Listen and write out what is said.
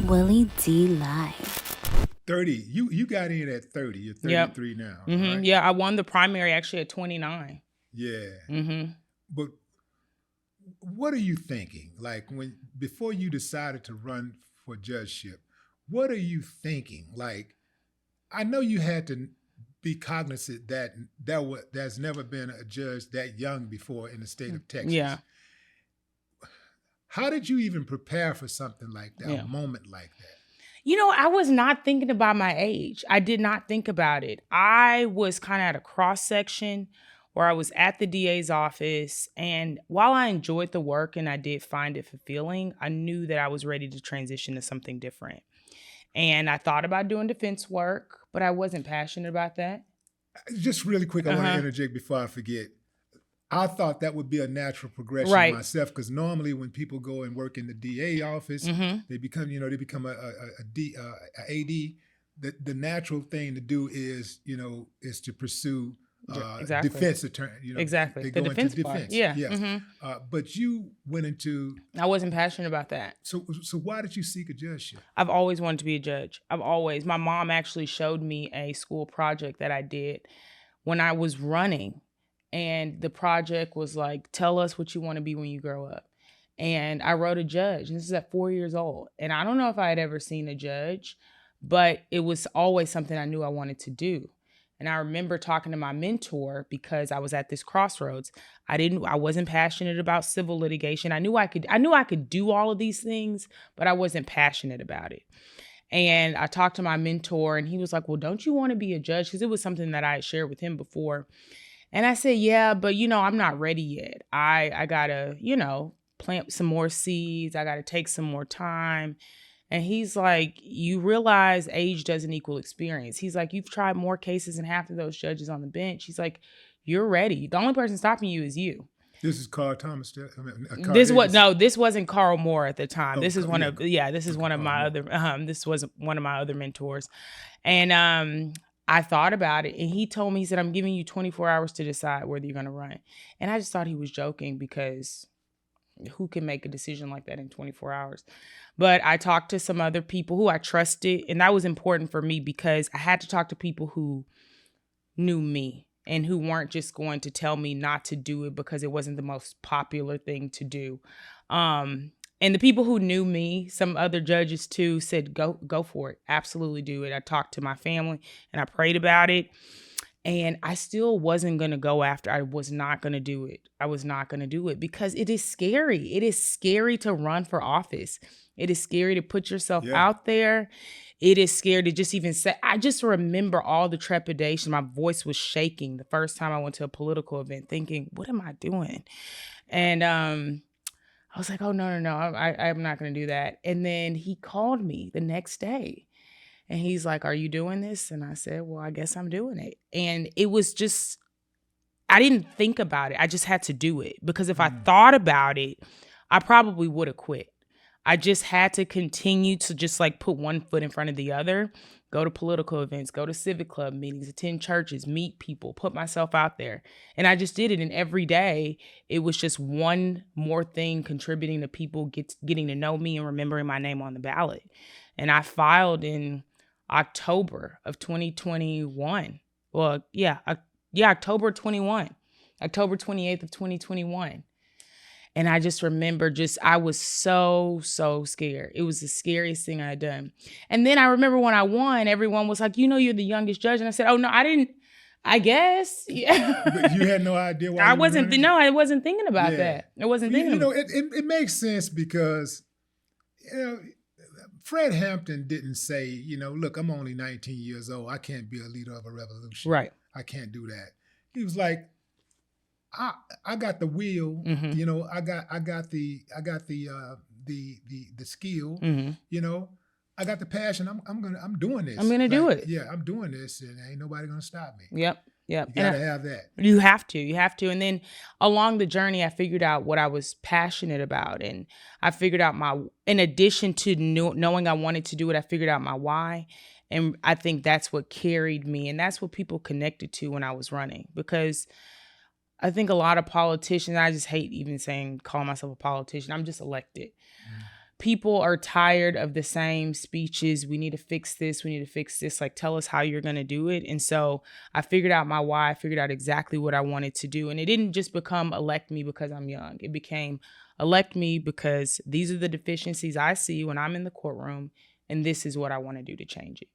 Willie D Live. 30. You got in at 30. You're Yep. 33 now, right? Yeah, I won the primary actually at 29. Yeah. But what are you thinking? Like before you decided to run for judgeship, what are you thinking? Like, I know you had to be cognizant that there's never been a judge that young before in the state of Texas. Yeah. How did you even prepare for something like that, a moment like that? I was not thinking about my age. I did not think about it. I was kind of at a cross section where I was at the DA's office. And while I enjoyed the work and I did find it fulfilling, I knew that I was ready to transition to something different. And I thought about doing defense work, but I wasn't passionate about that. Just really quick, I want to interject before I forget. I thought that would be a natural progression myself, because normally when people go and work in the DA office, they become a AD. The natural thing to do is to pursue defense attorney. Exactly. They the go defense into part. defense. Yeah. Yes. But you went into. I wasn't passionate about that. So why did you seek a judgeship? I've always wanted to be a judge. My mom actually showed me a school project that I did when I was running. And the project was like, tell us what you want to be when you grow up. And I wrote a judge. And this is at 4 years old. And I don't know if I had ever seen a judge, but it was always something I knew I wanted to do. And I remember talking to my mentor because I was at this crossroads. I wasn't passionate about civil litigation. I knew I could do all of these things, but I wasn't passionate about it. And I talked to my mentor and he was like, well, don't you want to be a judge? Because it was something that I had shared with him before. And I said, yeah, but, I'm not ready yet. I got to, plant some more seeds. I got to take some more time. And he's like, you realize age doesn't equal experience. He's like, you've tried more cases than half of those judges on the bench. He's like, you're ready. The only person stopping you is you. This is Carl Thomas. This wasn't Carl Moore at the time. Oh, this is one of my other mentors. And I thought about it and he told me, he said, I'm giving you 24 hours to decide whether you're going to run. And I just thought he was joking because who can make a decision like that in 24 hours? But I talked to some other people who I trusted. And that was important for me because I had to talk to people who knew me and who weren't just going to tell me not to do it because it wasn't the most popular thing to do. And the people who knew me, some other judges too, said, go for it. Absolutely do it. I talked to my family and I prayed about it. And I still wasn't going to go after. I was not going to do it. I was not going to do it because it is scary. It is scary to run for office. It is scary to put yourself out there. It is scary to just even say, I just remember all the trepidation. My voice was shaking the first time I went to a political event thinking, what am I doing? And, I was like, oh, no, I'm not going to do that. And then he called me the next day and he's like, are you doing this? And I said, well, I guess I'm doing it. And it was just, I didn't think about it. I just had to do it because if I thought about it, I probably would have quit. I just had to continue to just like put one foot in front of the other, go to political events, go to civic club meetings, attend churches, meet people, put myself out there. And I just did it. And every day it was just one more thing contributing to people getting to know me and remembering my name on the ballot. And I filed in October of 2021. Well, October 21, October 28th of 2021. And I just remember I was so scared. It was the scariest thing I had done. And then I remember when I won, everyone was like, you're the youngest judge. And I said, oh, no, I didn't. I guess. Yeah. But you had no idea why I wasn't thinking about that. I wasn't thinking about it. It makes sense because, Fred Hampton didn't say, look, I'm only 19 years old. I can't be a leader of a revolution. Right. I can't do that. He was like, I got the will, I got the skill, I got the passion. I'm doing this. I'm gonna do it. Yeah, I'm doing this, and ain't nobody gonna stop me. Yep. You gotta have that. You have to. And then along the journey, I figured out what I was passionate about, and I figured out in addition to knowing I wanted to do it, I figured out my why. And I think that's what carried me, and that's what people connected to when I was running, because I think a lot of politicians, I just hate even call myself a politician. I'm just elected. people are tired of the same speeches. We need to fix this. We need to fix this. Like, tell us how you're going to do it. And so I figured out my why. I figured out exactly what I wanted to do. And it didn't just become elect me because I'm young. It became elect me because these are the deficiencies I see when I'm in the courtroom. And this is what I want to do to change it.